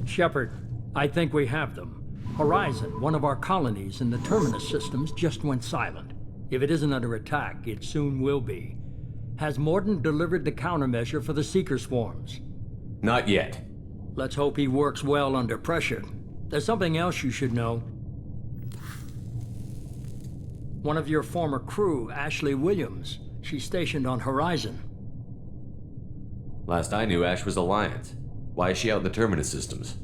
Shepard, I think we have them. Horizon, one of our colonies in the Terminus systems, just went silent. If it isn't under attack, it soon will be. Has Mordant delivered the countermeasure for the Seeker swarms? Not yet. Let's hope he works well under pressure. There's something else you should know. One of your former crew, Ashley Williams, she's stationed on Horizon. Last I knew, Ash was Alliance. Why is she out in the Terminus systems?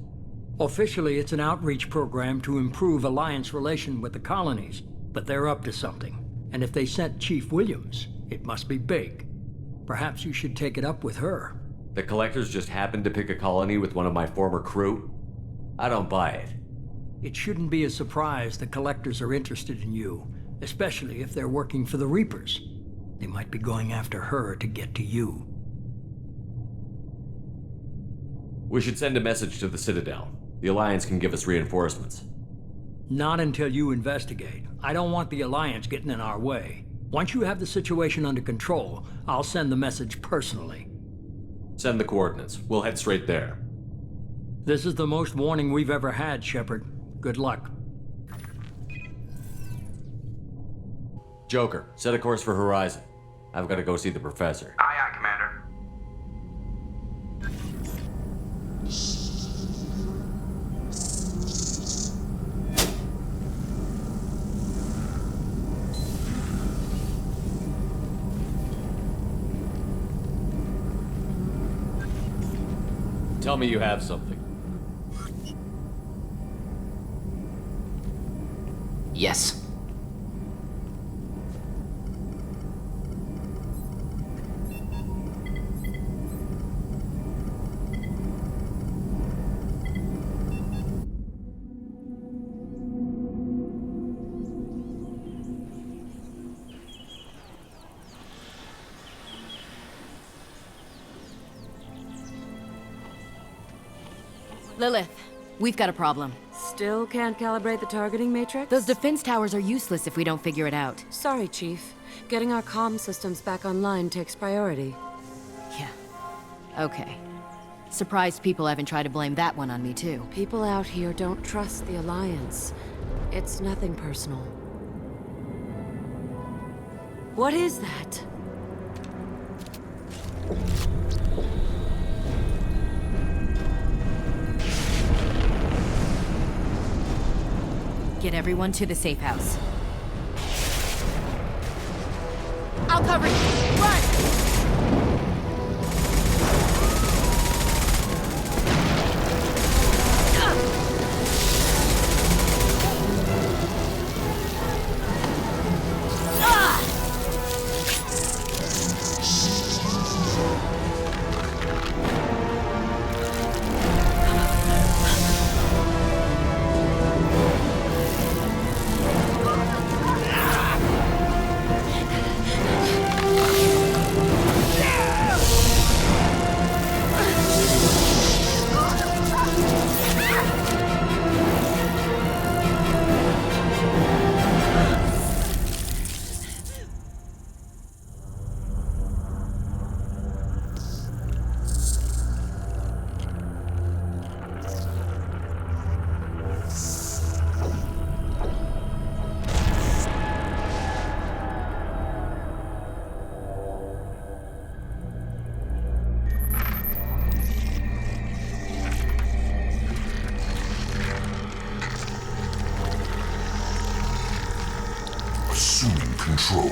Officially, it's an outreach program to improve Alliance relation with the colonies, but they're up to something. And if they sent Chief Williams, it must be big. Perhaps you should take it up with her. The Collectors just happened to pick a colony with one of my former crew? I don't buy it. It shouldn't be a surprise the Collectors are interested in you, especially if they're working for the Reapers. They might be going after her to get to you. We should send a message to the Citadel. The Alliance can give us reinforcements. Not until you investigate. I don't want the Alliance getting in our way. Once you have the situation under control, I'll send the message personally. Send the coordinates. We'll head straight there. This is the most warning we've ever had, Shepard. Good luck. Joker, set a course for Horizon. I've got to go see the Professor. Aye, aye, Commander. Tell me you have something. Yes. Lilith, we've got a problem. Still can't calibrate the targeting matrix? Those defense towers are useless if we don't figure it out. Sorry, Chief. Getting our comm systems back online takes priority. Yeah. Okay. Surprised people haven't tried to blame that one on me, too. People out here don't trust the Alliance. It's nothing personal. What is that? Get everyone to the safe house. I'll cover you! Run! Assuming control.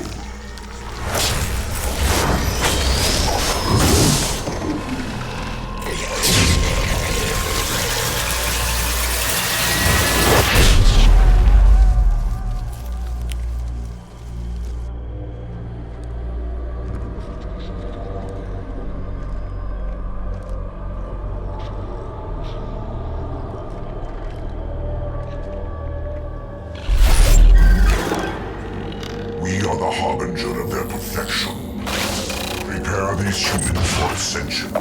We are the harbinger of their perfection. Prepare these humans for ascension.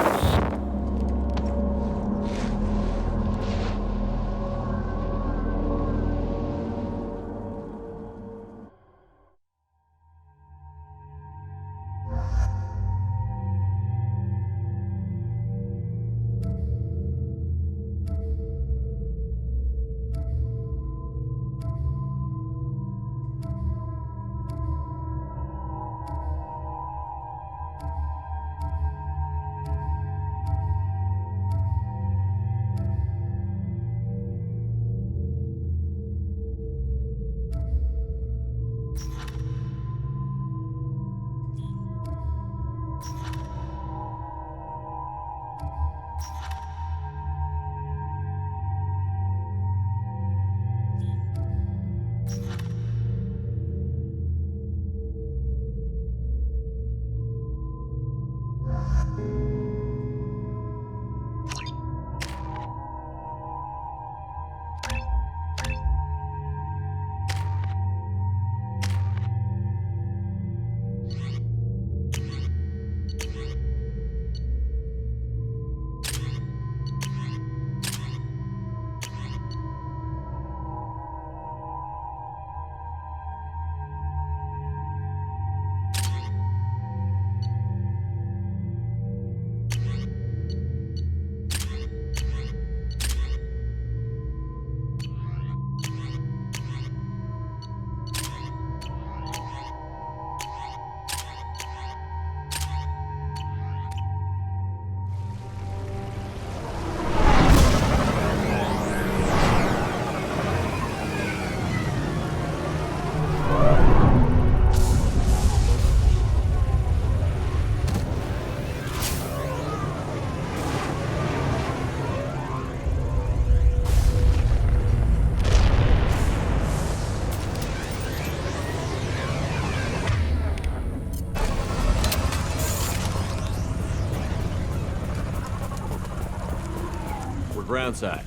We're groundside.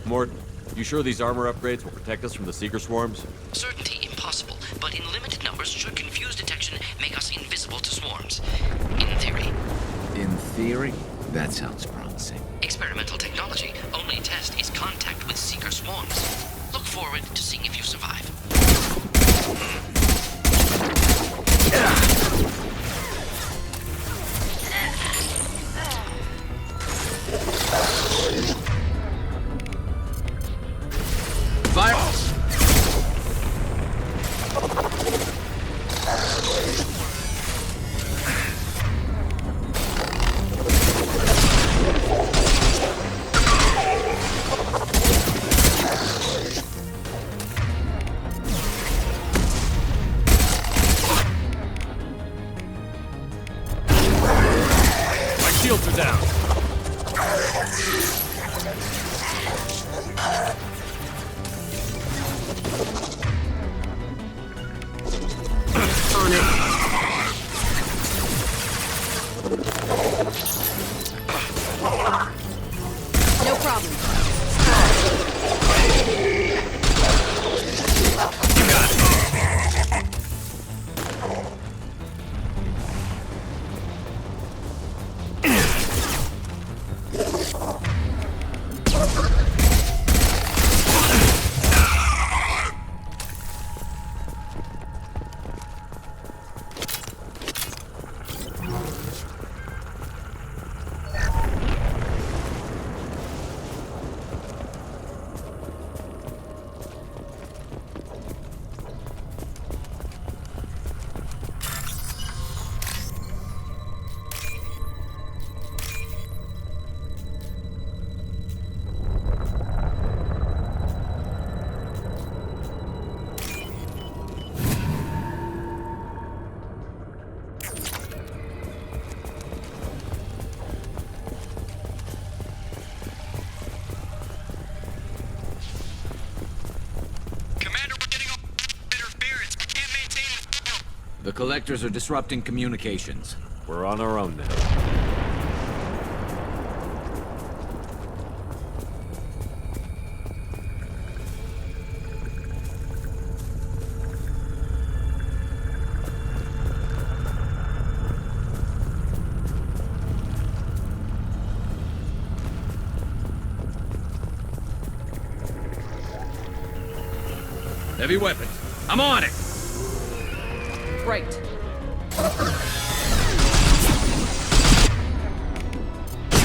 Morton, you sure these armor upgrades will protect us from the Seeker swarms? Certainty impossible, but in limited numbers should confuse detection make us invisible to swarms. In theory. In theory? That sounds promising. Experimental technology. Only test is contact with Seeker swarms. Look forward to seeing if you survive. Fire! My shields are down. On it. No problem. Commander, we're getting all interference. We can't maintain. The collectors are disrupting communications. We're on our own now. Heavy weapons. I'm on it! Right.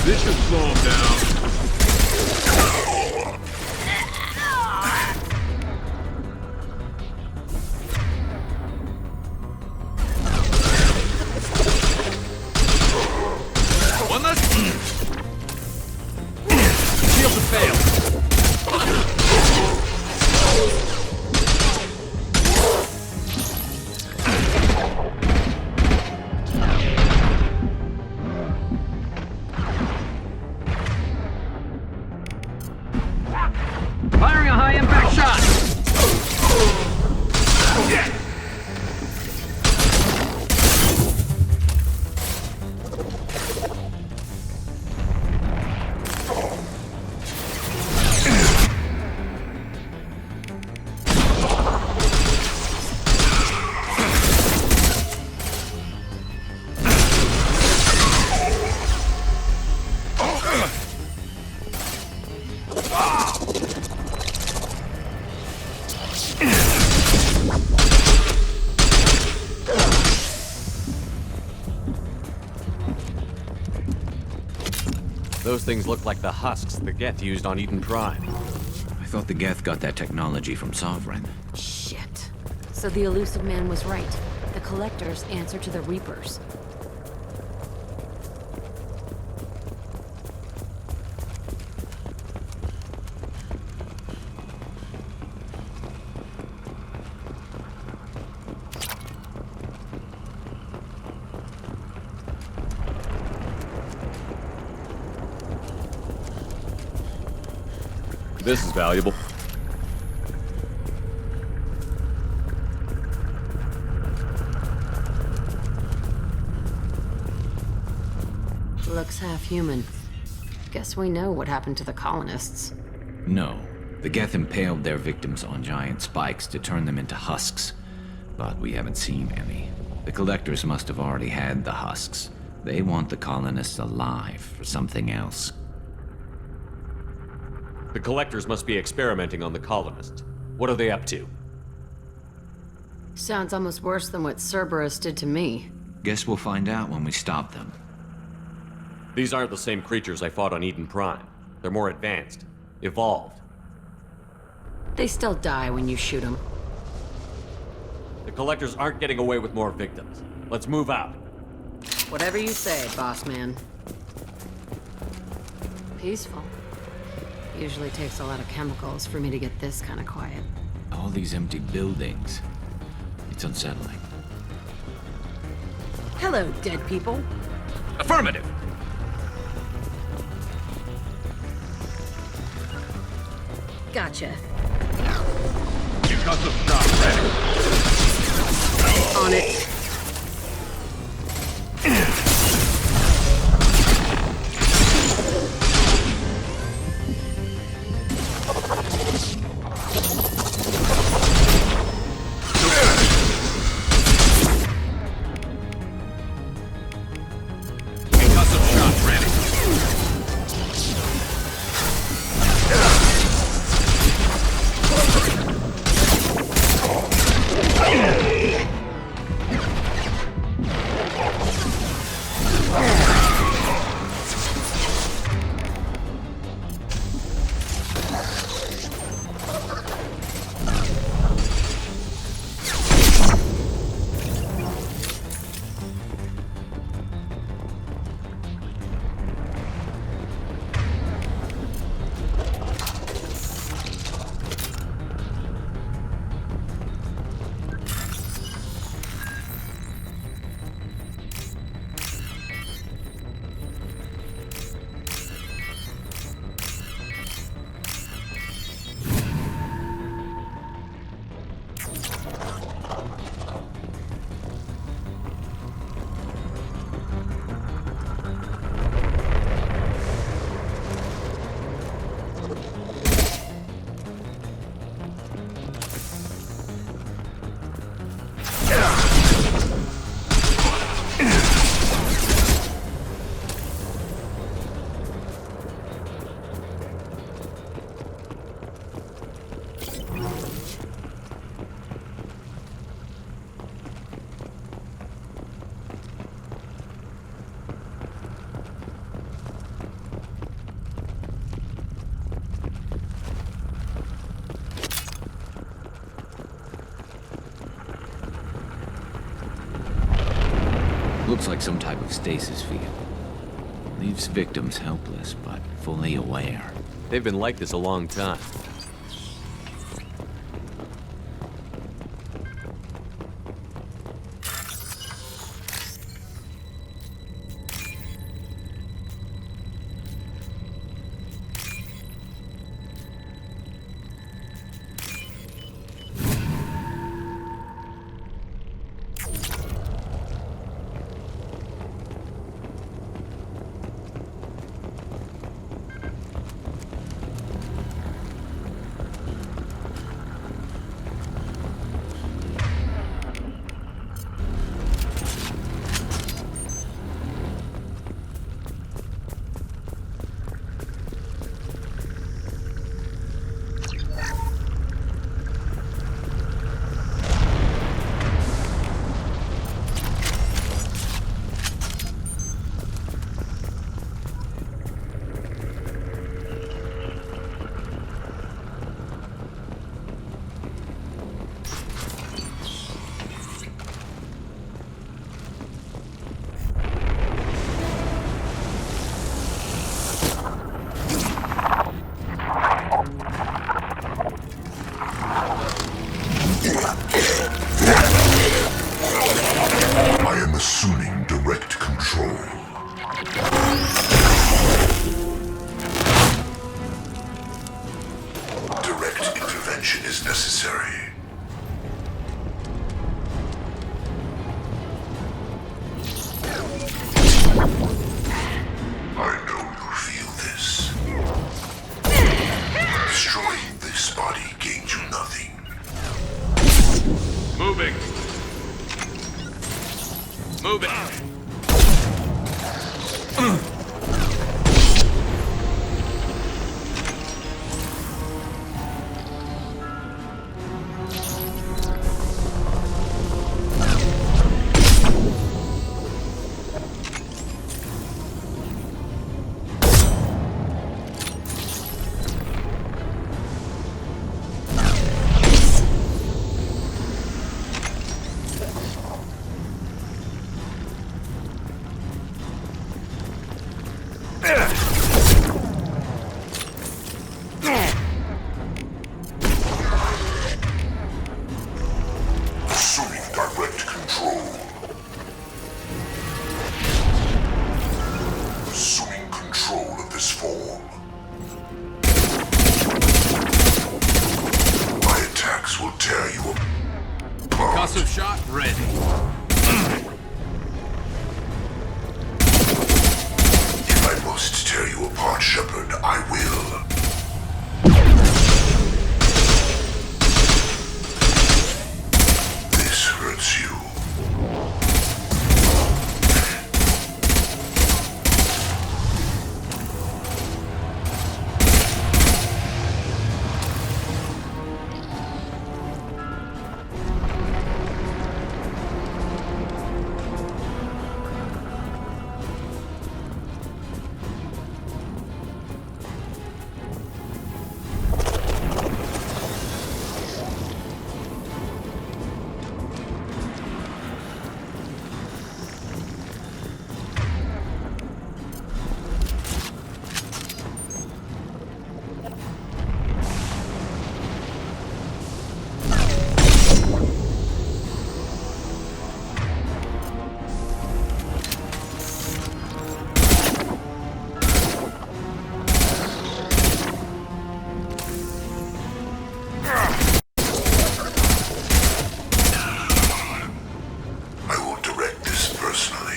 This should slow him down. One less. Shields have failed. Firing a high-impact shot! Those things look like the husks the Geth used on Eden Prime. I thought the Geth got that technology from Sovereign. Shit. So the elusive man was right. The Collectors answer to the Reapers. This is valuable. Looks half human. Guess we know what happened to the colonists. No. The Geth impaled their victims on giant spikes to turn them into husks. But we haven't seen any. The collectors must have already had the husks. They want the colonists alive for something else. The collectors must be experimenting on the colonists. What are they up to? Sounds almost worse than what Cerberus did to me. Guess we'll find out when we stop them. These aren't the same creatures I fought on Eden Prime. They're more advanced. Evolved. They still die when you shoot them. The collectors aren't getting away with more victims. Let's move out. Whatever you say, boss man. Peaceful. Usually takes a lot of chemicals for me to get this kind of quiet. All these empty buildings. It's unsettling. Hello, dead people. Affirmative! Gotcha. Concussive shot ready. On it. Concussive shot ready. Looks like some type of stasis field. Leaves victims helpless, but fully aware. They've been like this a long time. I know you feel this. Moving. Moving. Assuming direct control. Assuming control of this form. My attacks will tear you apart. Concussive shot ready. If I must tear you apart, Shepard, I will. This hurts you. I will direct this personally.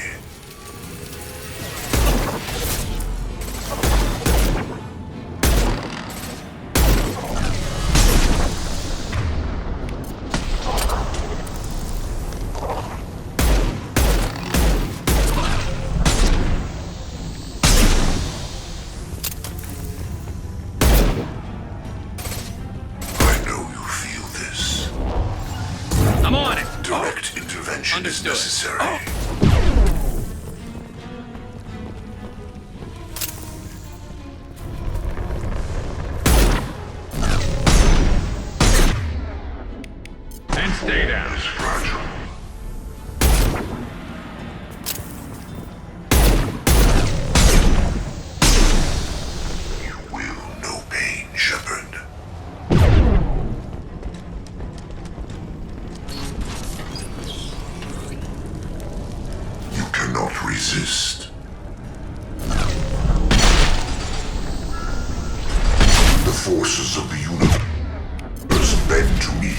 I know you feel this. I'm on it. Direct intervention is Understood. necessary. And stay down. It's fragile. You will know pain, Shepard. You cannot resist. The forces of the universe bend to me.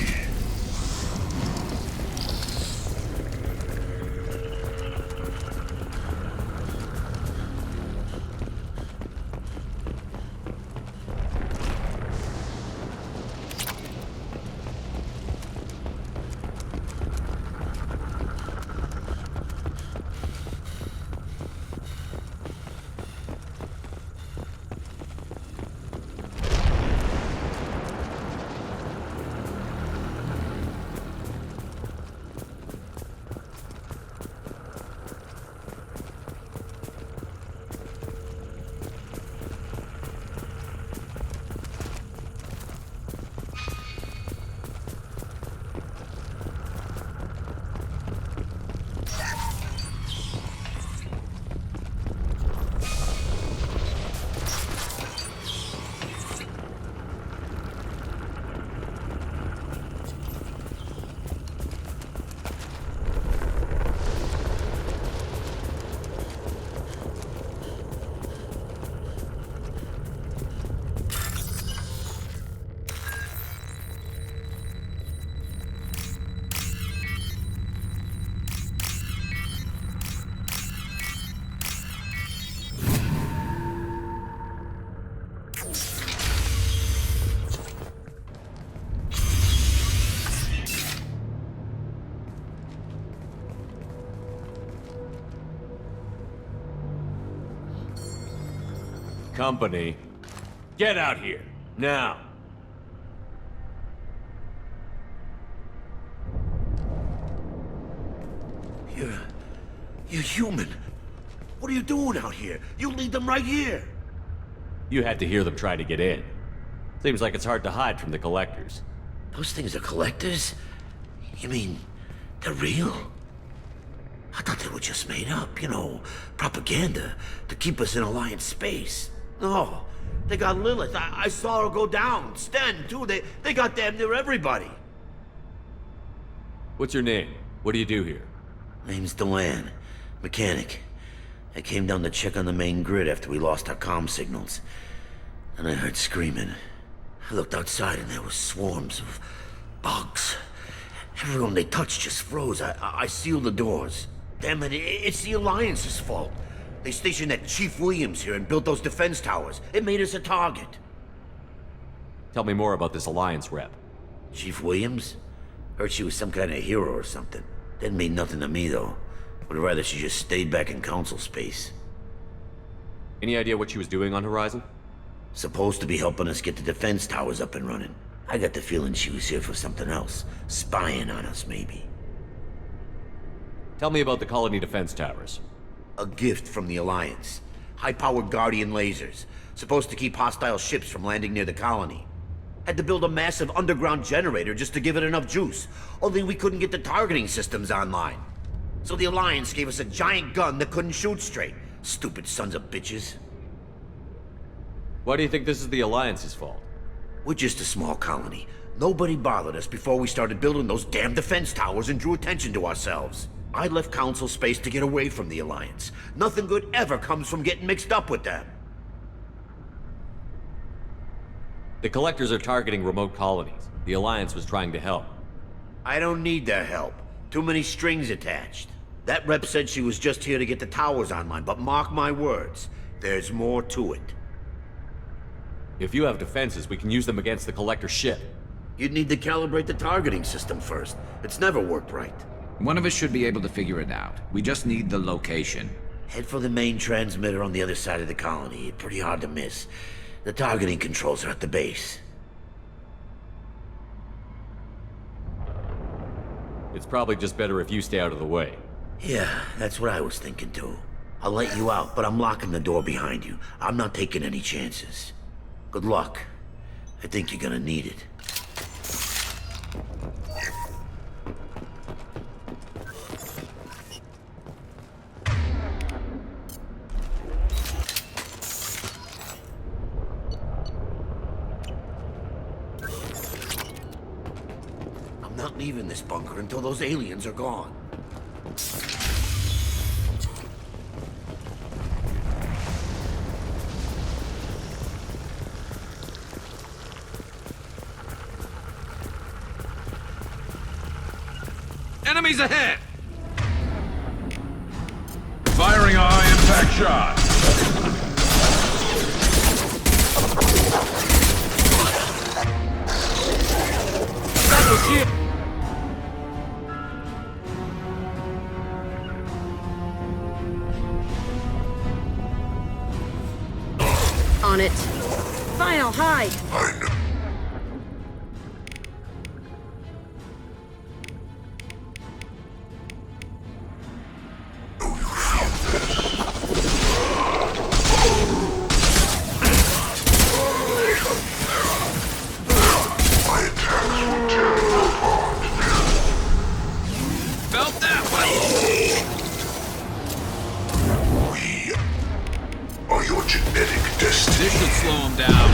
company. Get out here, now. You're human. What are you doing out here? You lead them right here. You had to hear them try to get in. Seems like it's hard to hide from the collectors. Those things are collectors? You mean, they're real? I thought they were just made up, propaganda to keep us in Alliance space. No, they got Lilith. I saw her go down. Sten, too. They got damn near everybody. What's your name? What do you do here? Name's Delan. Mechanic. I came down to check on the main grid after we lost our comm signals. And I heard screaming. I looked outside and there was swarms of bugs. Everyone they touched just froze. I sealed the doors. Damn it, it's the Alliance's fault. They stationed that Chief Williams here and built those defense towers. It made us a target. Tell me more about this Alliance rep. Chief Williams? Heard she was some kind of hero or something. Didn't mean nothing to me, though. Would rather she just stayed back in Council space. Any idea what she was doing on Horizon? Supposed to be helping us get the defense towers up and running. I got the feeling she was here for something else. Spying on us, maybe. Tell me about the colony defense towers. A gift from the Alliance. High-powered Guardian lasers. Supposed to keep hostile ships from landing near the colony. Had to build a massive underground generator just to give it enough juice. Only we couldn't get the targeting systems online. So the Alliance gave us a giant gun that couldn't shoot straight. Stupid sons of bitches. Why do you think this is the Alliance's fault? We're just a small colony. Nobody bothered us before we started building those damn defense towers and drew attention to ourselves. I left Council space to get away from the Alliance. Nothing good ever comes from getting mixed up with them. The Collectors are targeting remote colonies. The Alliance was trying to help. I don't need their help. Too many strings attached. That rep said she was just here to get the towers online, but mark my words, there's more to it. If you have defenses, we can use them against the Collector ship. You'd need to calibrate the targeting system first. It's never worked right. One of us should be able to figure it out. We just need the location. Head for the main transmitter on the other side of the colony. Pretty hard to miss. The targeting controls are at the base. It's probably just better if you stay out of the way. Yeah, that's what I was thinking too. I'll let you out, but I'm locking the door behind you. I'm not taking any chances. Good luck. I think you're gonna need it. I'm not leaving this bunker until those aliens are gone. Enemies ahead! Firing a high-impact shot. That was it! On it. Final hide! I know. Felt that one! We are your genetic destiny. This should slow him down.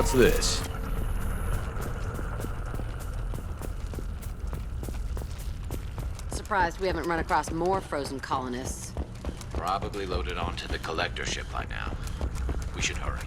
What's this? Surprised we haven't run across more frozen colonists. Probably loaded onto the collector ship by now. We should hurry.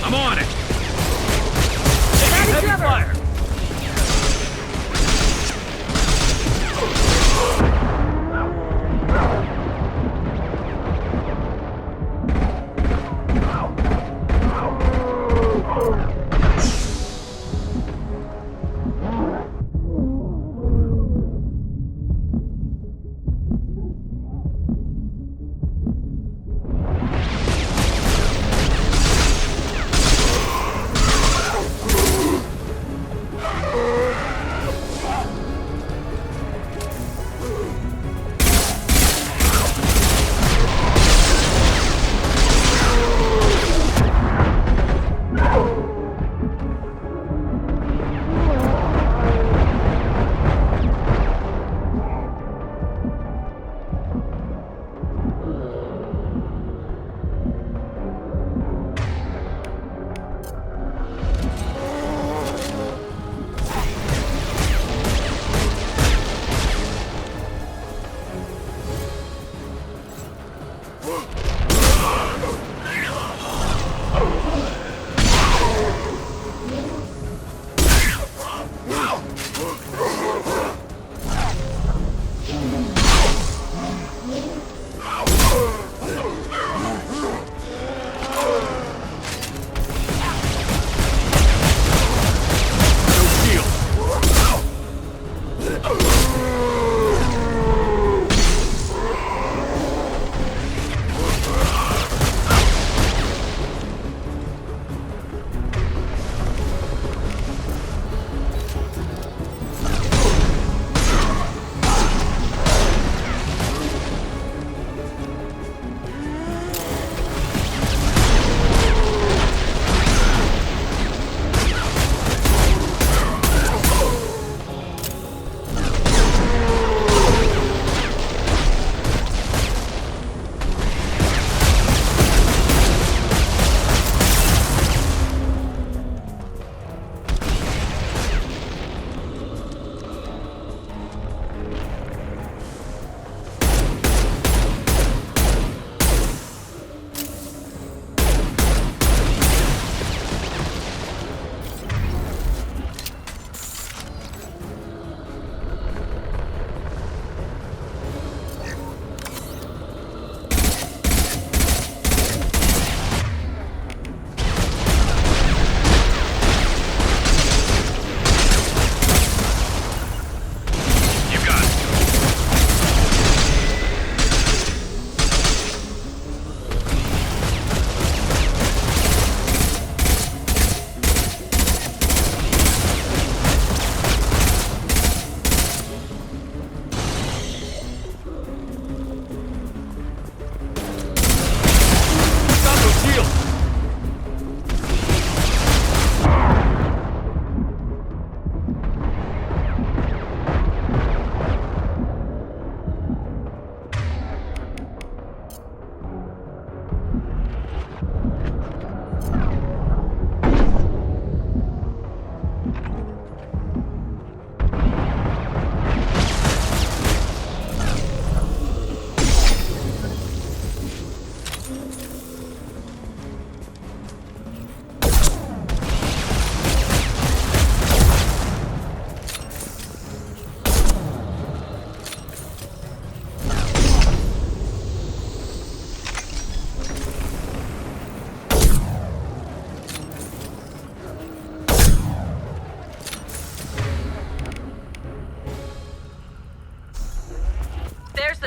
I'm on it! Heavy fire!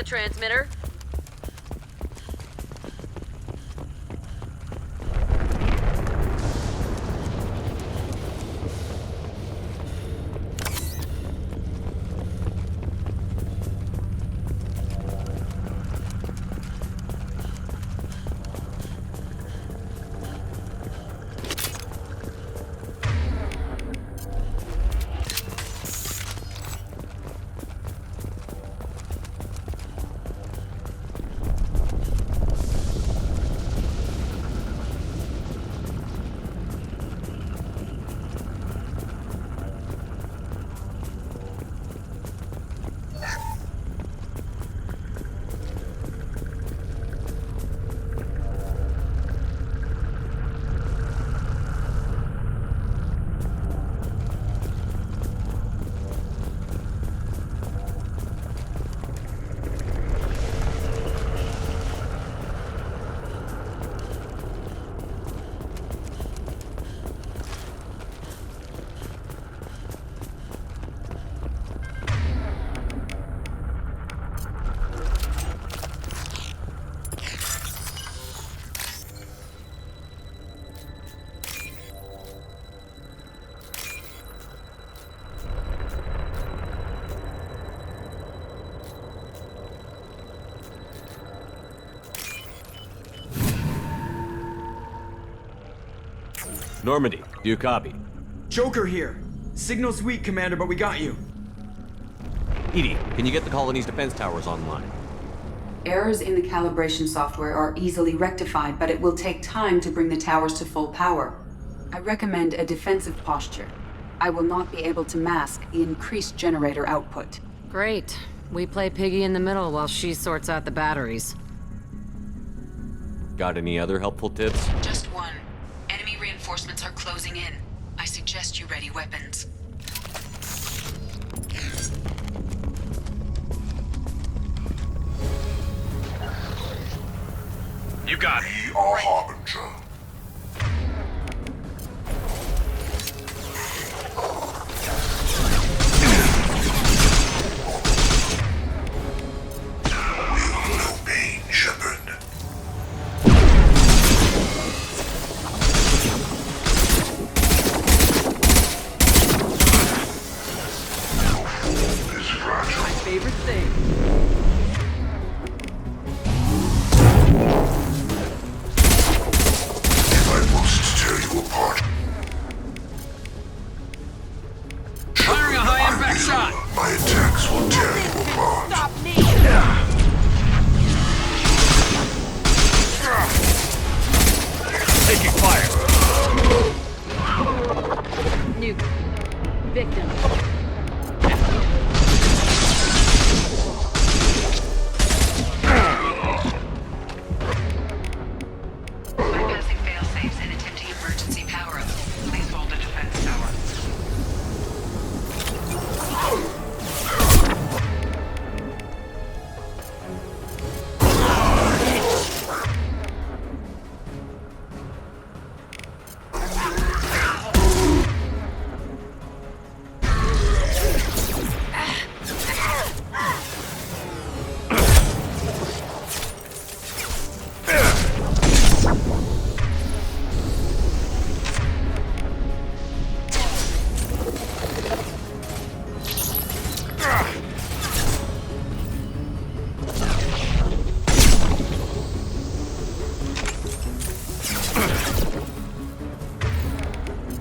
transmitter. Normandy, do you copy? Joker here. Signal's weak, Commander, but we got you. Edie, can you get the colony's defense towers online? Errors in the calibration software are easily rectified, but it will take time to bring the towers to full power. I recommend a defensive posture. I will not be able to mask the increased generator output. Great. We play piggy in the middle while she sorts out the batteries. Got any other helpful tips? Just one. Enemy reinforcements are closing in. I suggest you ready weapons. You got it. We are Harbinger. Will obey, Shepard. This fragile. My favorite thing. I must tear you apart. Firing a high-impact shot! My attacks will tear you apart. Stop me! Taking fire. Nuke. Victim. Bypassing fail-safes and attempting emergency power-up. Please hold the defense tower.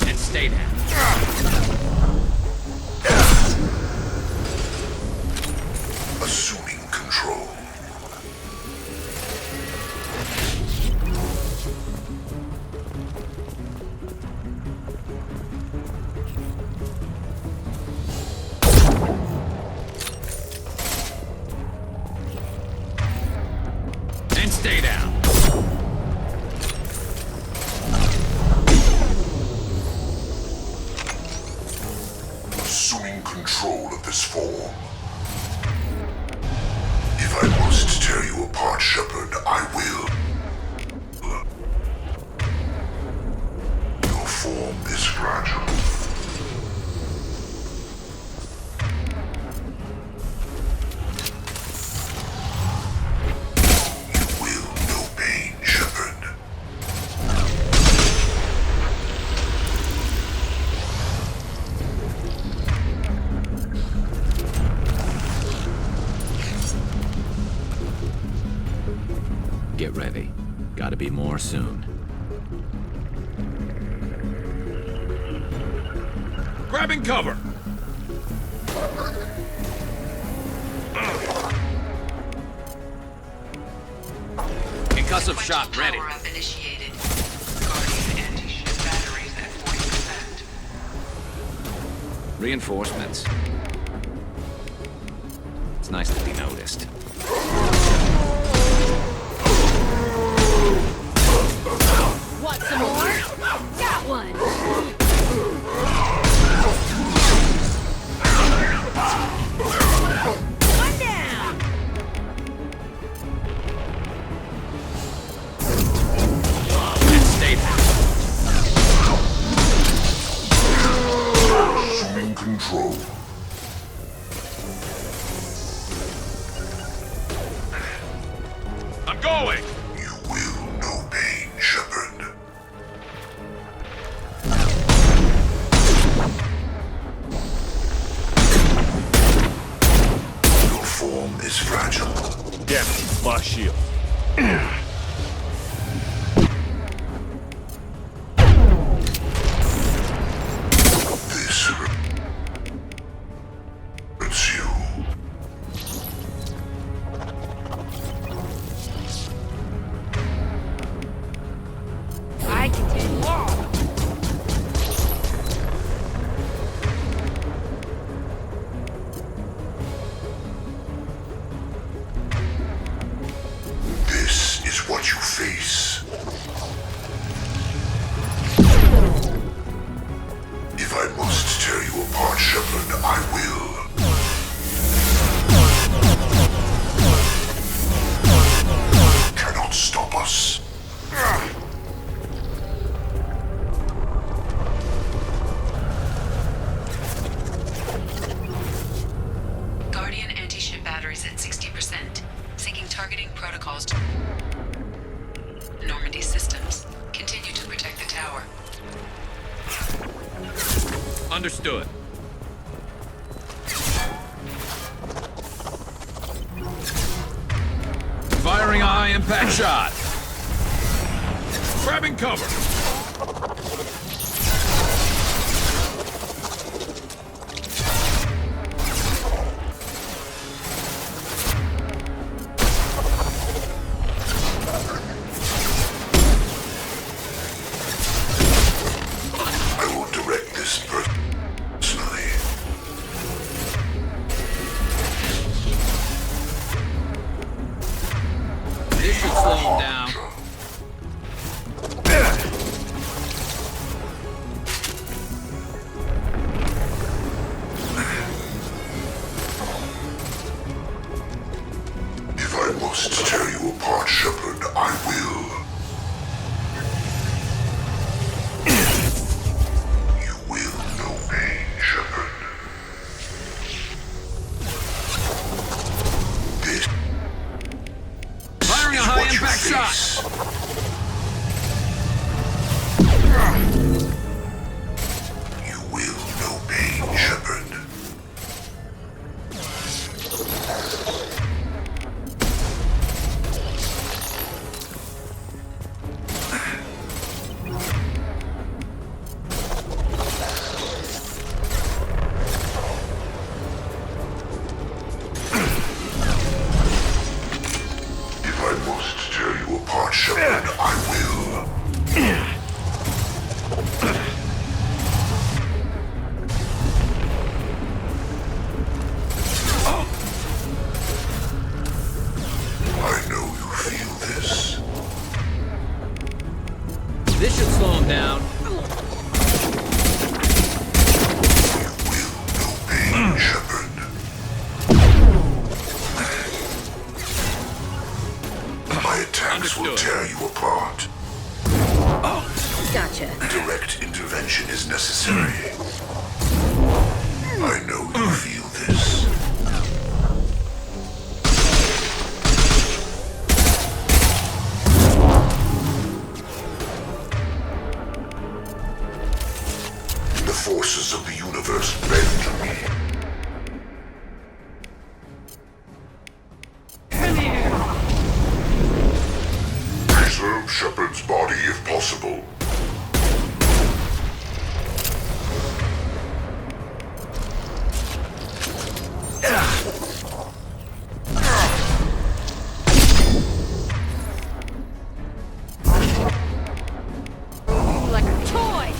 And stay down. Assuming control. And stay down. Assuming control of this form. If I must tear you apart, Shepard, I will. Your form is fragile. Get ready. Gotta be more soon. Grabbing cover! Concussive shot ready. Power-up initiated. Guardian anti-ship batteries at 40%. Reinforcements. It's nice to be noticed. Want some more? Got one! One down! And stay down. Assuming control. I'm going! You will know pain, Shepard. Your form is fragile. Damn it, my shield. This hurts you. I can take more! This is what you face. If I must tear you apart, Shepard, I will. Cannot stop us. Guardian anti-ship batteries at 60%. Syncing targeting protocols to Normandy systems. Continue to protect the tower. Understood. Firing a high-impact shot. Grabbing cover. I will direct this personally. This should slow him down. If I must tear you apart, Shepard, I will. You will know pain, Shepard. This Firing a is what you high-impact shot. face. You will know pain, Shepard. If I must tear you apart, Shepard, I will. I know you feel this. This should slow him down. You will know pain, Shepard. My attacks will Understood. tear you apart. Gotcha. Direct intervention is necessary. I know you feel this. The forces of the universe bend to me. Shepard's body if possible. Like a toy!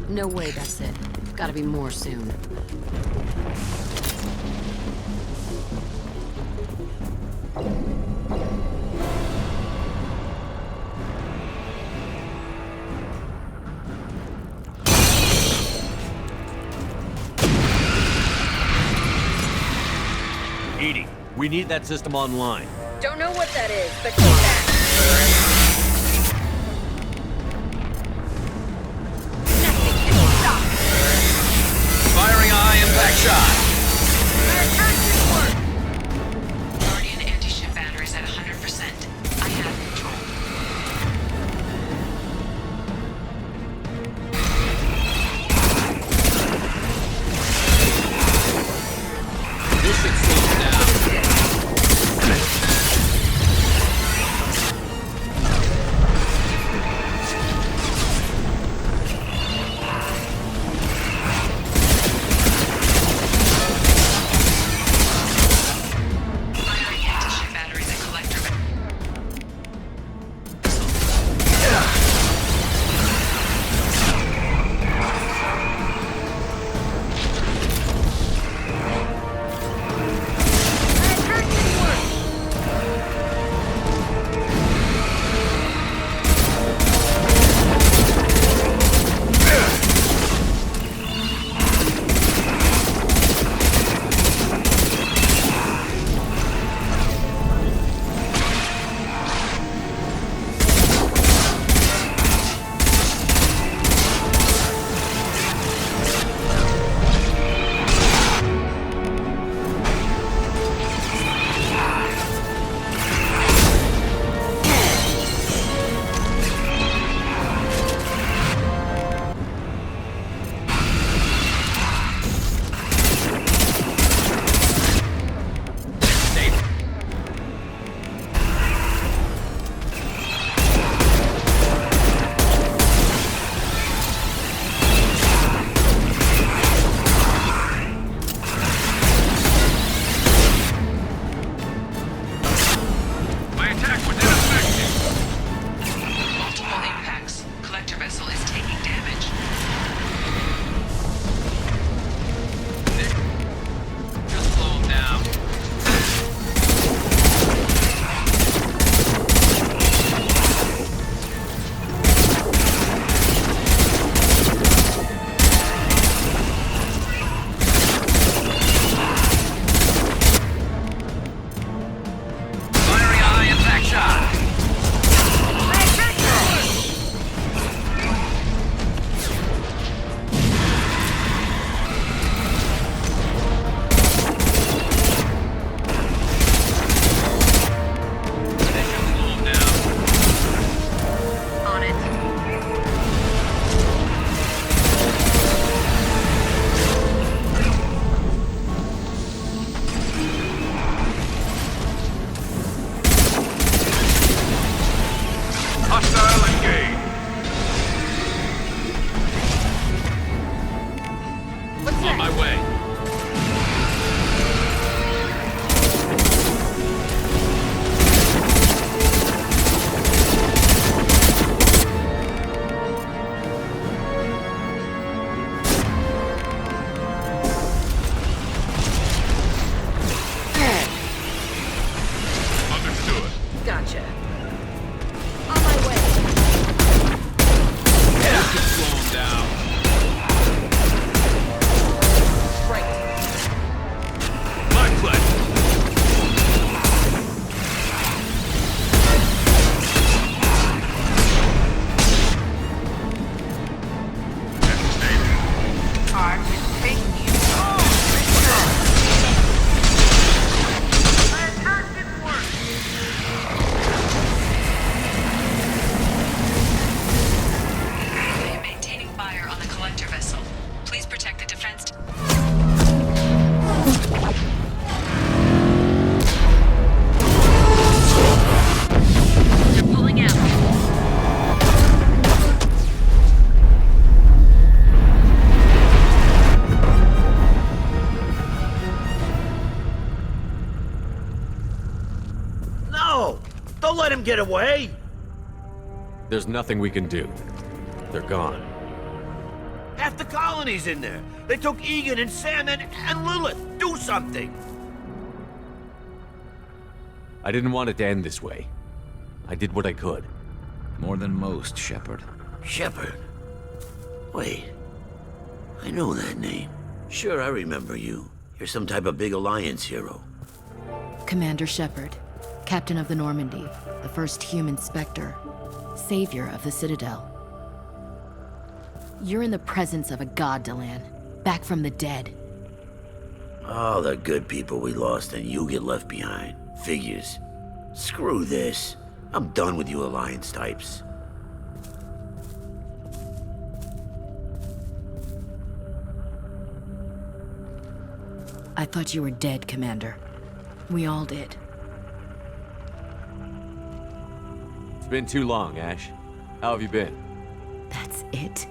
No way that's it. Gotta be more soon. Edie, we need that system online. Don't know what that is, but keep back. Firing a high impact shot. Guardian anti-ship batteries at 100%. I have control. This should slow them down. Firing anti-ship batteries at collector. My attack was ineffective. Multiple impacts. Collector vessel is taking damage. Just slow them down. Firing a high impact shot. They should slow them down. On it. Hostile engaged. What's On next? my way. Understood. Gotcha. On my way. That should slow them down. Right. My pleasure. No! Don't let him get away! There's nothing we can do. They're gone. Half the colony's in there. They took Egan and Sam and Lilith. Do something! I didn't want it to end this way. I did what I could. More than most, Shepard. Shepard? Wait. I know that name. Sure, I remember you. You're some type of big Alliance hero. Commander Shepard, captain of the Normandy, the first human Spectre, savior of the Citadel. You're in the presence of a god, Delan, back from the dead. All the good people we lost and you get left behind. Figures. Screw this. I'm done with you Alliance types. I thought you were dead, Commander. We all did. It's been too long, Ash. How have you been? That's it?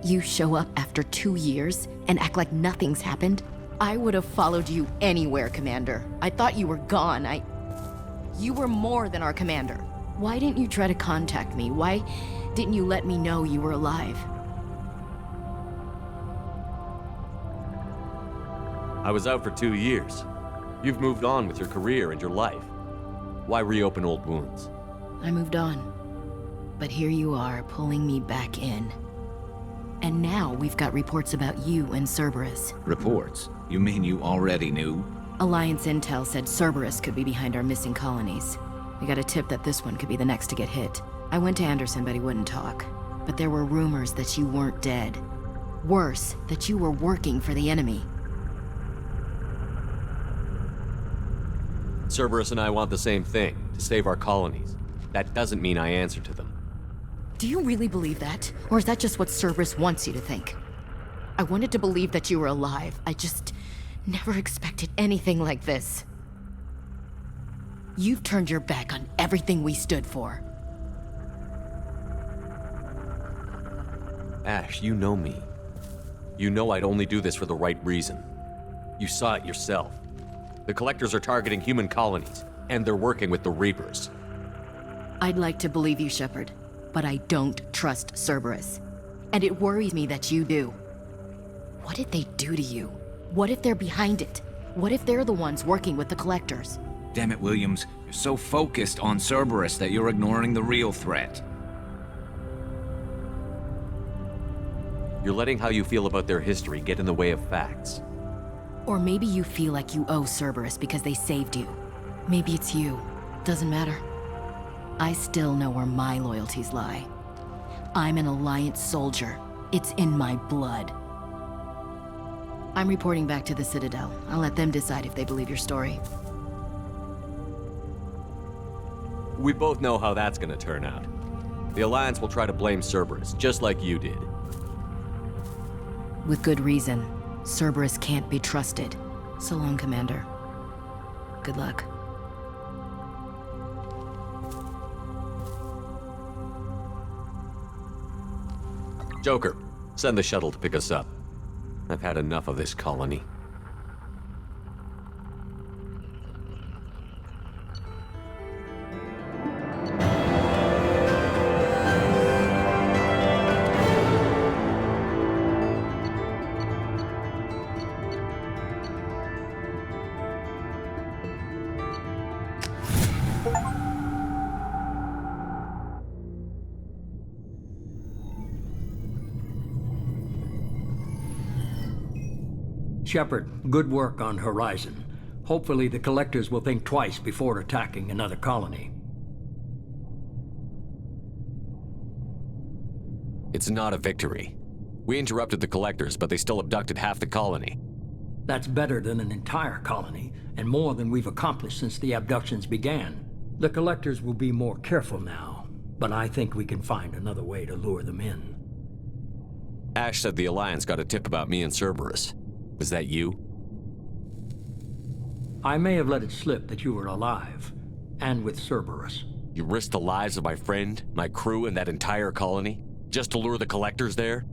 You show up after 2 years and act like nothing's happened? I would have followed you anywhere, Commander. I thought you were gone. You were more than our commander. Why didn't you try to contact me? Why didn't you let me know you were alive? I was out for 2 years. You've moved on with your career and your life. Why reopen old wounds? I moved on. But here you are, pulling me back in. And now we've got reports about you and Cerberus. Reports? You mean you already knew? Alliance intel said Cerberus could be behind our missing colonies. We got a tip that this one could be the next to get hit. I went to Anderson, but he wouldn't talk. But there were rumors that you weren't dead. Worse, that you were working for the enemy. Cerberus and I want the same thing, to save our colonies. That doesn't mean I answer to them. Do you really believe that? Or is that just what Cerberus wants you to think? I wanted to believe that you were alive. I just never expected anything like this. You've turned your back on everything we stood for. Ash, you know me. You know I'd only do this for the right reason. You saw it yourself. The Collectors are targeting human colonies, and they're working with the Reapers. I'd like to believe you, Shepard, but I don't trust Cerberus. And it worries me that you do. What did they do to you? What if they're behind it? What if they're the ones working with the Collectors? Damn it, Williams. You're so focused on Cerberus that you're ignoring the real threat. You're letting how you feel about their history get in the way of facts. Or maybe you feel like you owe Cerberus because they saved you. Maybe it's you. Doesn't matter. I still know where my loyalties lie. I'm an Alliance soldier. It's in my blood. I'm reporting back to the Citadel. I'll let them decide if they believe your story. We both know how that's gonna turn out. The Alliance will try to blame Cerberus, just like you did. With good reason. Cerberus can't be trusted. So long, Commander. Good luck. Joker, send the shuttle to pick us up. I've had enough of this colony. Shepard, good work on Horizon. Hopefully the Collectors will think twice before attacking another colony. It's not a victory. We interrupted the Collectors, but they still abducted half the colony. That's better than an entire colony, and more than we've accomplished since the abductions began. The Collectors will be more careful now, but I think we can find another way to lure them in. Ash said the Alliance got a tip about me and Cerberus. Was that you? I may have let it slip that you were alive, and with Cerberus. You risked the lives of my friend, my crew, and that entire colony? Just to lure the Collectors there?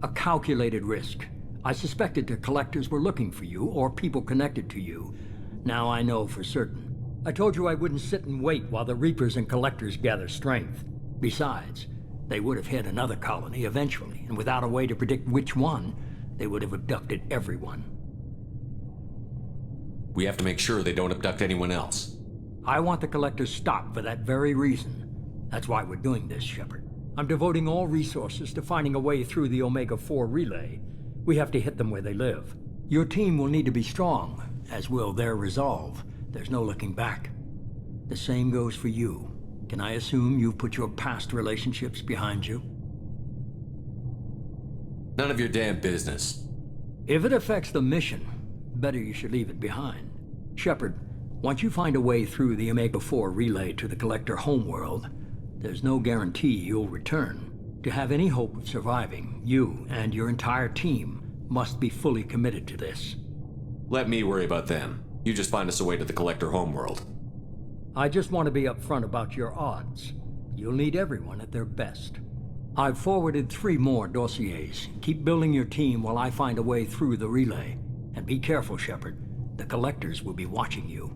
A calculated risk. I suspected the Collectors were looking for you, or people connected to you. Now I know for certain. I told you I wouldn't sit and wait while the Reapers and Collectors gather strength. Besides, they would have hit another colony eventually, and without a way to predict which one, they would have abducted everyone. We have to make sure they don't abduct anyone else. I want the Collectors stopped for that very reason. That's why we're doing this, Shepard. I'm devoting all resources to finding a way through the Omega-4 relay. We have to hit them where they live. Your team will need to be strong, as will their resolve. There's no looking back. The same goes for you. Can I assume you've put your past relationships behind you? None of your damn business. If it affects the mission, better you should leave it behind. Shepard, once you find a way through the Omega-4 relay to the Collector homeworld, there's no guarantee you'll return. To have any hope of surviving, you and your entire team must be fully committed to this. Let me worry about them. You just find us a way to the Collector homeworld. I just want to be upfront about your odds. You'll need everyone at their best. I've forwarded 3 more dossiers. Keep building your team while I find a way through the relay. And be careful, Shepard. The Collectors will be watching you.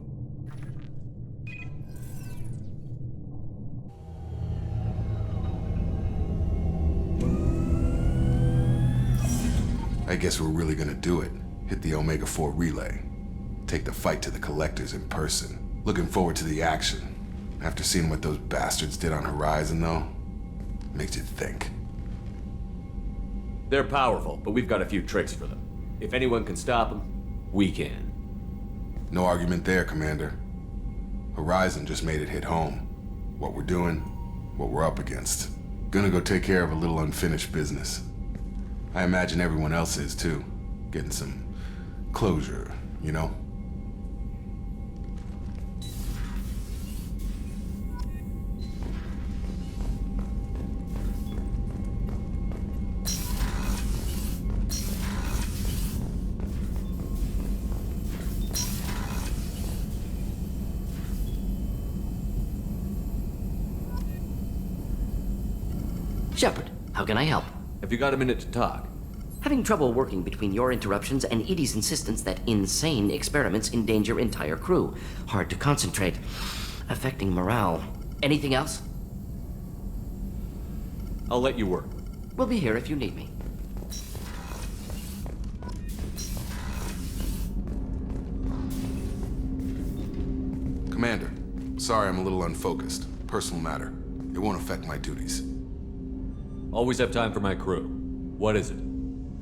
I guess we're really gonna do it. Hit the Omega-4 relay. Take the fight to the Collectors in person. Looking forward to the action. After seeing what those bastards did on Horizon, though, makes you think. They're powerful, but we've got a few tricks for them. If anyone can stop them, we can. No argument there, Commander. Horizon just made it hit home. What we're doing, what we're up against. Gonna go take care of a little unfinished business. I imagine everyone else is too. Getting some closure, you know? Shepard, how can I help? Have you got a minute to talk? Having trouble working between your interruptions and Edie's insistence that insane experiments endanger entire crew. Hard to concentrate. Affecting morale. Anything else? I'll let you work. We'll be here if you need me. Commander, sorry I'm a little unfocused. Personal matter. It won't affect my duties. Always have time for my crew. What is it?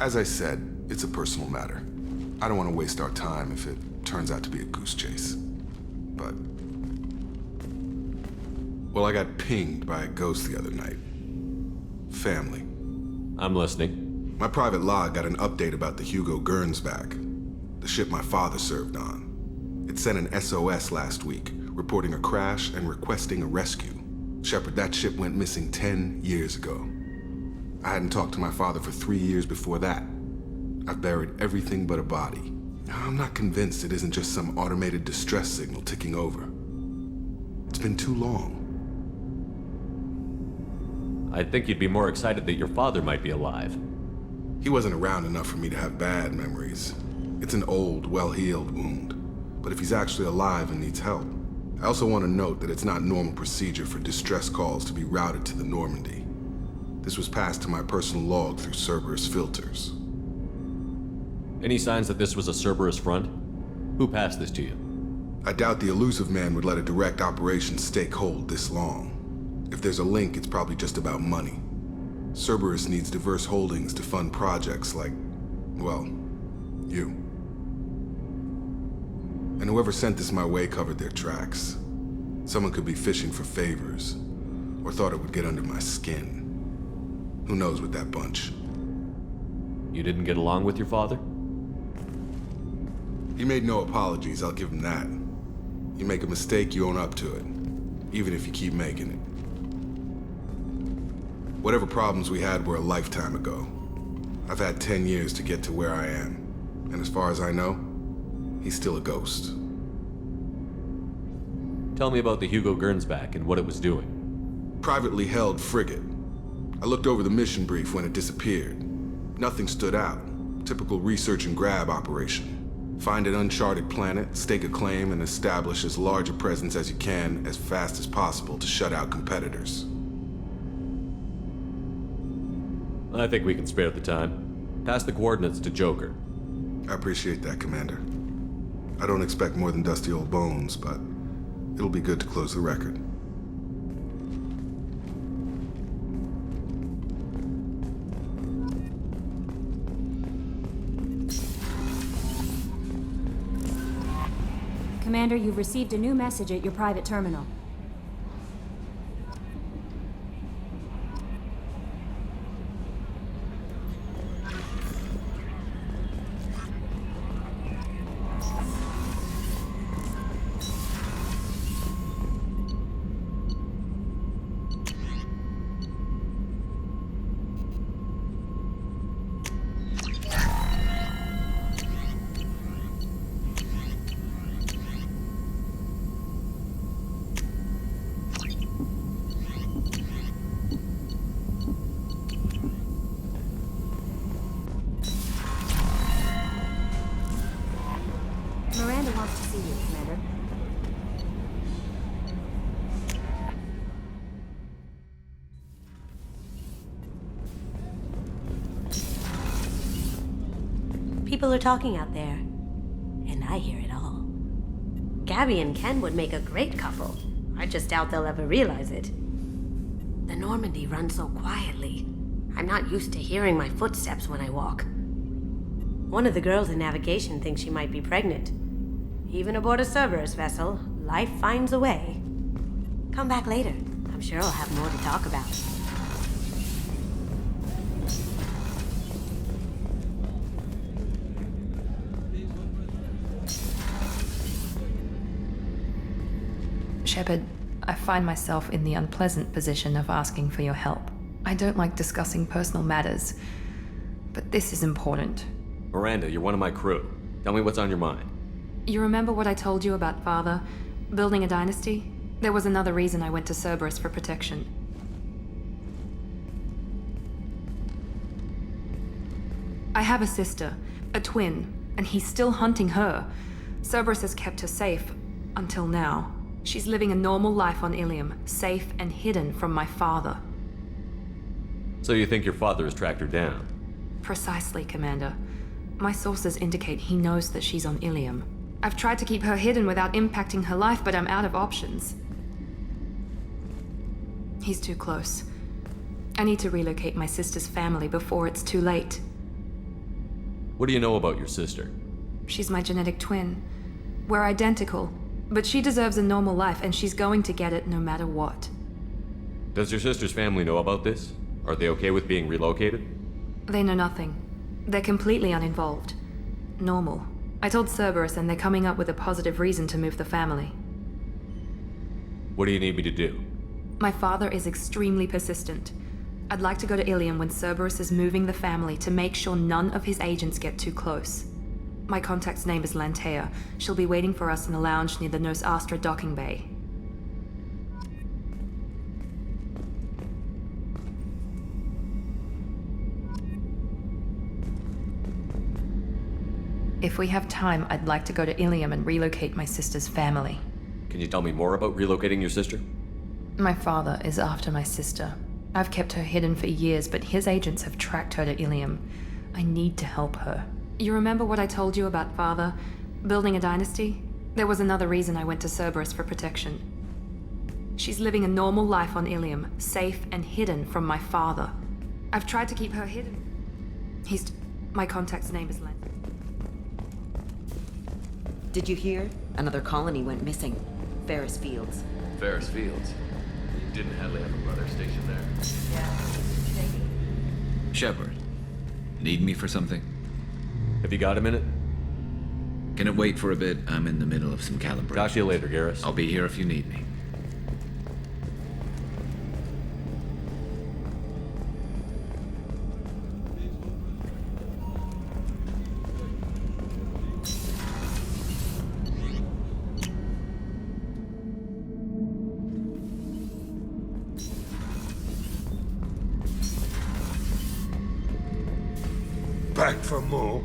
As I said, it's a personal matter. I don't want to waste our time if it turns out to be a goose chase. But... well, I got pinged by a ghost the other night. Family. I'm listening. My private log got an update about the Hugo Gernsback, the ship my father served on. It sent an SOS last week, reporting a crash and requesting a rescue. Shepard, that ship went missing 10 years ago. I hadn't talked to my father for 3 years before that. I've buried everything but a body. I'm not convinced it isn't just some automated distress signal ticking over. It's been too long. I think you'd be more excited that your father might be alive. He wasn't around enough for me to have bad memories. It's an old, well-healed wound. But if he's actually alive and needs help, I also want to note that it's not normal procedure for distress calls to be routed to the Normandy. This was passed to my personal log through Cerberus filters. Any signs that this was a Cerberus front? Who passed this to you? I doubt the elusive man would let a direct operations stake hold this long. If there's a link, it's probably just about money. Cerberus needs diverse holdings to fund projects like, well, you. And whoever sent this my way covered their tracks. Someone could be fishing for favors, or thought it would get under my skin. Who knows with that bunch? You didn't get along with your father? He made no apologies, I'll give him that. You make a mistake, you own up to it. Even if you keep making it. Whatever problems we had were a lifetime ago. I've had 10 years to get to where I am. And as far as I know, he's still a ghost. Tell me about the Hugo Gernsback and what it was doing. Privately held frigate. I looked over the mission brief when it disappeared. Nothing stood out. Typical research and grab operation. Find an uncharted planet, stake a claim, and establish as large a presence as you can as fast as possible to shut out competitors. I think we can spare the time. Pass the coordinates to Joker. I appreciate that, Commander. I don't expect more than dusty old bones, but it'll be good to close the record. Commander, you've received a new message at your private terminal. Miranda wants to see you, Commander. People are talking out there, and I hear it all. Gabby and Ken would make a great couple. I just doubt they'll ever realize it. The Normandy runs so quietly. I'm not used to hearing my footsteps when I walk. One of the girls in navigation thinks she might be pregnant. Even aboard a Cerberus vessel, life finds a way. Come back later. I'm sure I'll have more to talk about. Shepard, I find myself in the unpleasant position of asking for your help. I don't like discussing personal matters, but this is important. Miranda, you're one of my crew. Tell me what's on your mind. You remember what I told you about Father? Building a dynasty? There was another reason I went to Cerberus for protection. I have a sister, a twin, and he's still hunting her. Cerberus has kept her safe, until now. She's living a normal life on Ilium, safe and hidden from my father. So you think your father has tracked her down? Precisely, Commander. My sources indicate he knows that she's on Ilium. I've tried to keep her hidden without impacting her life, but I'm out of options. He's too close. I need to relocate my sister's family before it's too late. What do you know about your sister? She's my genetic twin. We're identical, but she deserves a normal life, and she's going to get it no matter what. Does your sister's family know about this? Are they okay with being relocated? They know nothing. They're completely uninvolved. Normal. I told Cerberus, and they're coming up with a positive reason to move the family. What do you need me to do? My father is extremely persistent. I'd like to go to Ilium when Cerberus is moving the family to make sure none of his agents get too close. My contact's name is Lantea. She'll be waiting for us in the lounge near the Nos Astra docking bay. If we have time, I'd like to go to Ilium and relocate my sister's family. Can you tell me more about relocating your sister? My father is after my sister. I've kept her hidden for years, but his agents have tracked her to Ilium. I need to help her. You remember what I told you about Father? Building a dynasty? There was another reason I went to Cerberus for protection. She's living a normal life on Ilium, safe and hidden from my father. I've tried to keep her hidden. My contact's name is Len. Did you hear? Another colony went missing. Ferris Fields. Ferris Fields? Didn't Hadley have a brother stationed there? Yeah. Shepard, need me for something? Have you got a minute? Can it wait for a bit? I'm in the middle of some calibration. Talk to you later, Garrus. I'll be here if you need me. Back for more?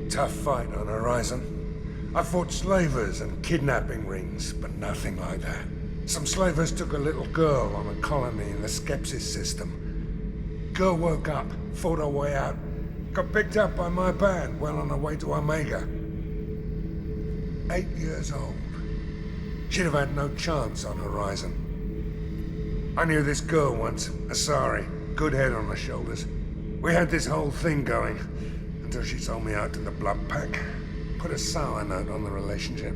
tough fight on Horizon. I fought slavers and kidnapping rings, but nothing like that. Some slavers took a little girl on a colony in the Skepsis system. Girl woke up, fought her way out, got picked up by my band well on her way to Omega. 8 years old. She'd have had no chance on Horizon. I knew this girl once, Asari, good head on her shoulders. We had this whole thing going, until she sold me out to the Blood Pack. Put a sour note on the relationship.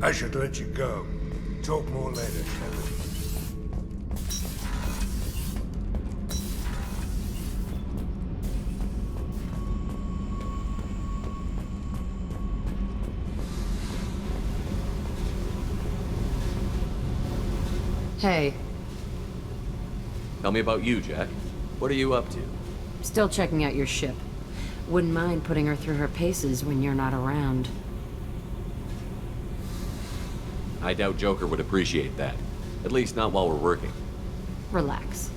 I should let you go. Talk more later, Shepard. Hey. Tell me about you, Jack. What are you up to? Still checking out your ship. Wouldn't mind putting her through her paces when you're not around. I doubt Joker would appreciate that. At least not while we're working. Relax.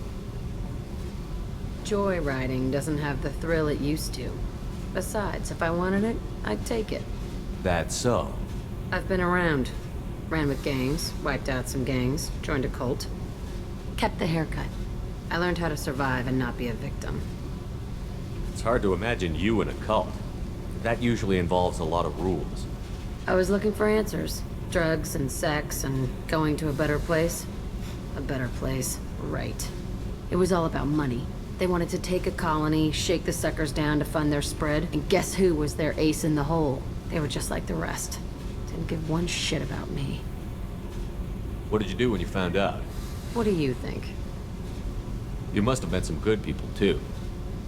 Joyriding doesn't have the thrill it used to. Besides, if I wanted it, I'd take it. That's so. I've been around. Ran with gangs, wiped out some gangs, joined a cult. Kept the haircut. I learned how to survive and not be a victim. It's hard to imagine you in a cult. That usually involves a lot of rules. I was looking for answers. Drugs and sex and going to a better place. A better place, right. It was all about money. They wanted to take a colony, shake the suckers down to fund their spread, and guess who was their ace in the hole? They were just like the rest. Didn't give one shit about me. What did you do when you found out? What do you think? You must have met some good people, too.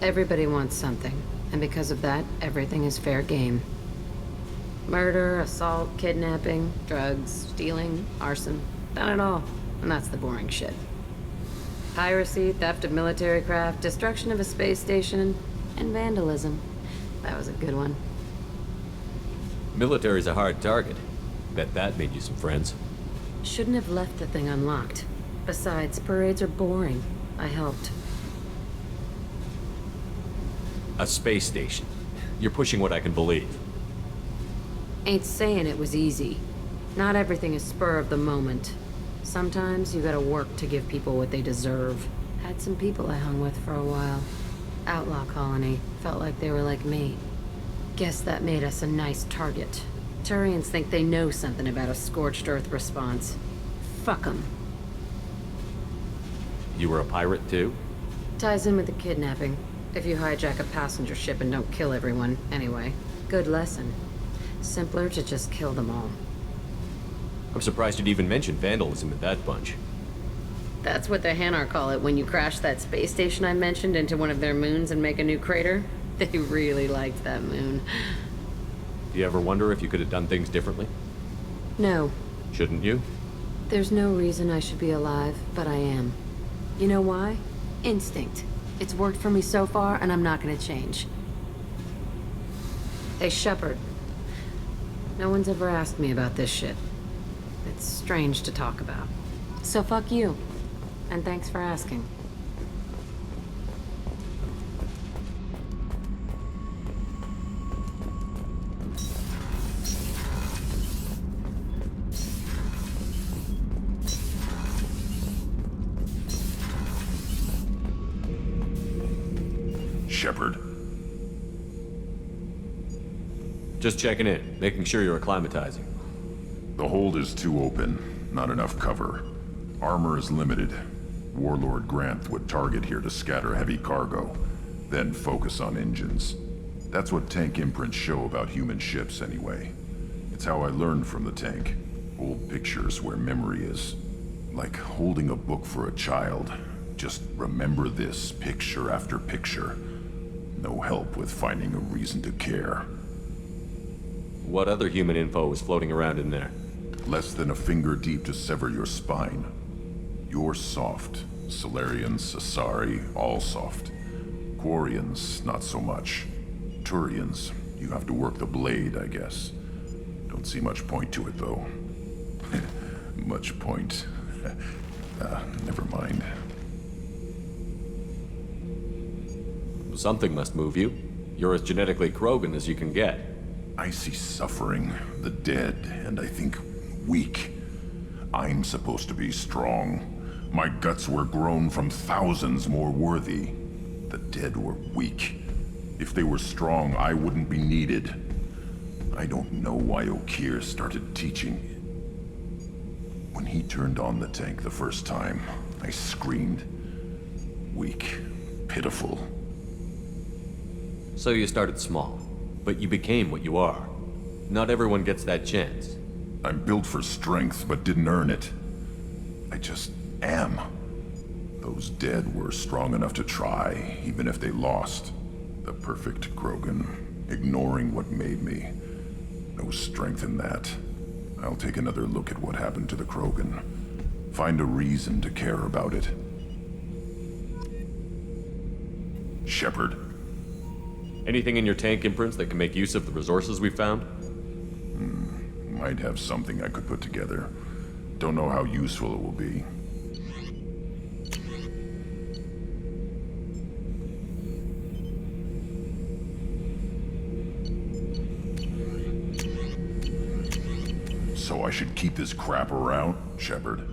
Everybody wants something, and because of that, everything is fair game. Murder, assault, kidnapping, drugs, stealing, arson. Done it all. And that's the boring shit. Piracy, theft of military craft, destruction of a space station, and vandalism. That was a good one. Military's a hard target. Bet that made you some friends. Shouldn't have left the thing unlocked. Besides, parades are boring. I helped. A space station. You're pushing what I can believe. Ain't saying it was easy. Not everything is spur of the moment. Sometimes you gotta work to give people what they deserve. Had some people I hung with for a while. Outlaw colony. Felt like they were like me. Guess that made us a nice target. Turians think they know something about a scorched earth response. Fuck 'em. You were a pirate, too? Ties in with the kidnapping. If you hijack a passenger ship and don't kill everyone, anyway. Good lesson. Simpler to just kill them all. I'm surprised you'd even mention vandalism in that bunch. That's what the Hanar call it when you crash that space station I mentioned into one of their moons and make a new crater. They really liked that moon. Do you ever wonder if you could have done things differently? No. Shouldn't you? There's no reason I should be alive, but I am. You know why? Instinct. It's worked for me so far, and I'm not gonna change. Hey, Shepard. No one's ever asked me about this shit. It's strange to talk about. So fuck you. And thanks for asking. Shepard. Just checking in, making sure you're acclimatizing. The hold is too open, not enough cover. Armor is limited. Warlord Granth would target here to scatter heavy cargo, then focus on engines. That's what tank imprints show about human ships anyway. It's how I learned from the tank. Old pictures where memory is. Like holding a book for a child. Just remember this picture after picture. No help with finding a reason to care. What other human info is floating around in there? Less than a finger deep to sever your spine. You're soft. Solarians, Asari, all soft. Quarians, not so much. Turians, you have to work the blade, I guess. Don't see much point to it, though. Much point. Never mind. Something must move you. You're as genetically Krogan as you can get. I see suffering, the dead, and I think weak. I'm supposed to be strong. My guts were grown from thousands more worthy. The dead were weak. If they were strong, I wouldn't be needed. I don't know why Okir started teaching. When he turned on the tank the first time, I screamed. Weak, pitiful. So you started small, but you became what you are. Not everyone gets that chance. I'm built for strength, but didn't earn it. I just am. Those dead were strong enough to try, even if they lost. The perfect Krogan, ignoring what made me. No strength in that. I'll take another look at what happened to the Krogan. Find a reason to care about it. Shepard. Anything in your tank imprints that can make use of the resources we found? Might have something I could put together. Don't know how useful it will be. So I should keep this crap around, Shepard?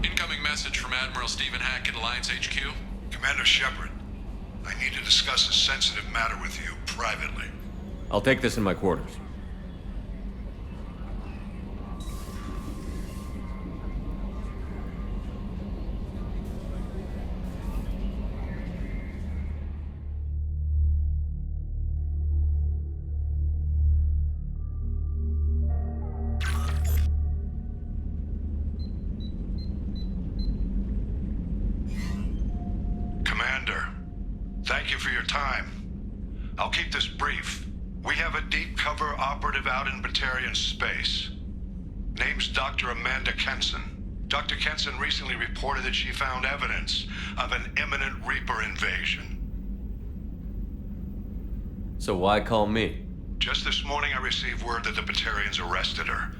Incoming message from Admiral Stephen Hackett, Alliance HQ. Commander Shepard, I need to discuss a sensitive matter with you privately. I'll take this in my quarters. Commander, thank you for your time. I'll keep this brief. We have a deep cover operative out in Batarian space. Name's Dr. Amanda Kenson. Dr. Kenson recently reported that she found evidence of an imminent Reaper invasion. So why call me? Just this morning I received word that the Batarians arrested her.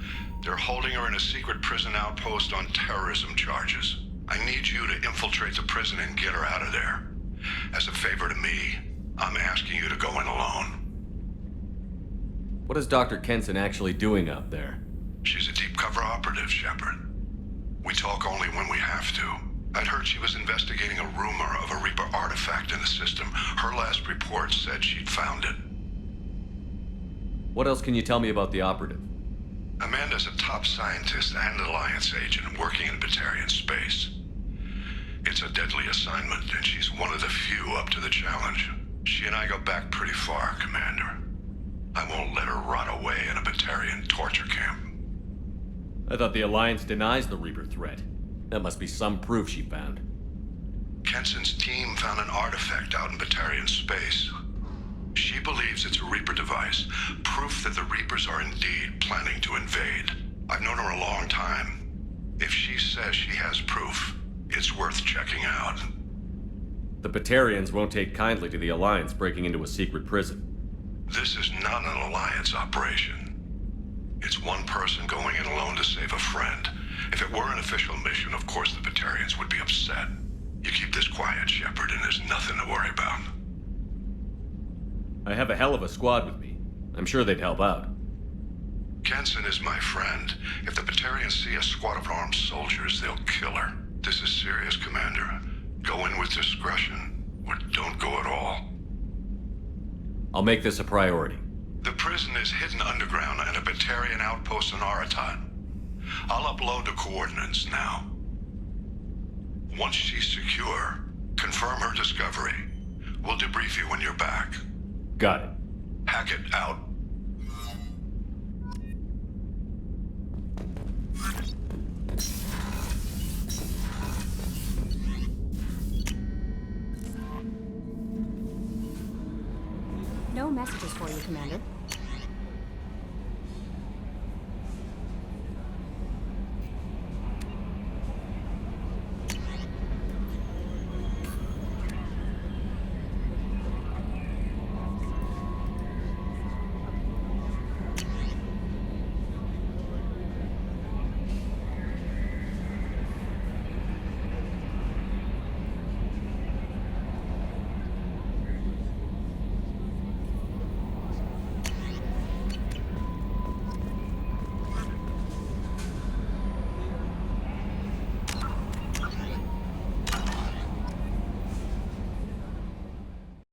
They're holding her in a secret prison outpost on terrorism charges. I need you to infiltrate the prison and get her out of there. As a favor to me, I'm asking you to go in alone. What is Dr. Kenson actually doing out there? She's a deep cover operative, Shepard. We talk only when we have to. I'd heard she was investigating a rumor of a Reaper artifact in the system. Her last report said she'd found it. What else can you tell me about the operative? Amanda's a top scientist and Alliance agent working in Batarian space. It's a deadly assignment, and she's one of the few up to the challenge. She and I go back pretty far, Commander. I won't let her rot away in a Batarian torture camp. I thought the Alliance denies the Reaper threat. That must be some proof she found. Kenson's team found an artifact out in Batarian space. She believes it's a Reaper device, proof that the Reapers are indeed planning to invade. I've known her a long time. If she says she has proof, it's worth checking out. The Batarians won't take kindly to the Alliance breaking into a secret prison. This is not an Alliance operation. It's one person going in alone to save a friend. If it were an official mission, of course the Batarians would be upset. You keep this quiet, Shepard, and there's nothing to worry about. I have a hell of a squad with me. I'm sure they'd help out. Kenson is my friend. If the Batarians see a squad of armed soldiers, they'll kill her. This is serious, Commander. Go in with discretion, or don't go at all. I'll make this a priority. The prison is hidden underground in a Batarian outpost in Aratat. I'll upload the coordinates now. Once she's secure, confirm her discovery. We'll debrief you when you're back. Got it. Hackett out. No messages for you, Commander.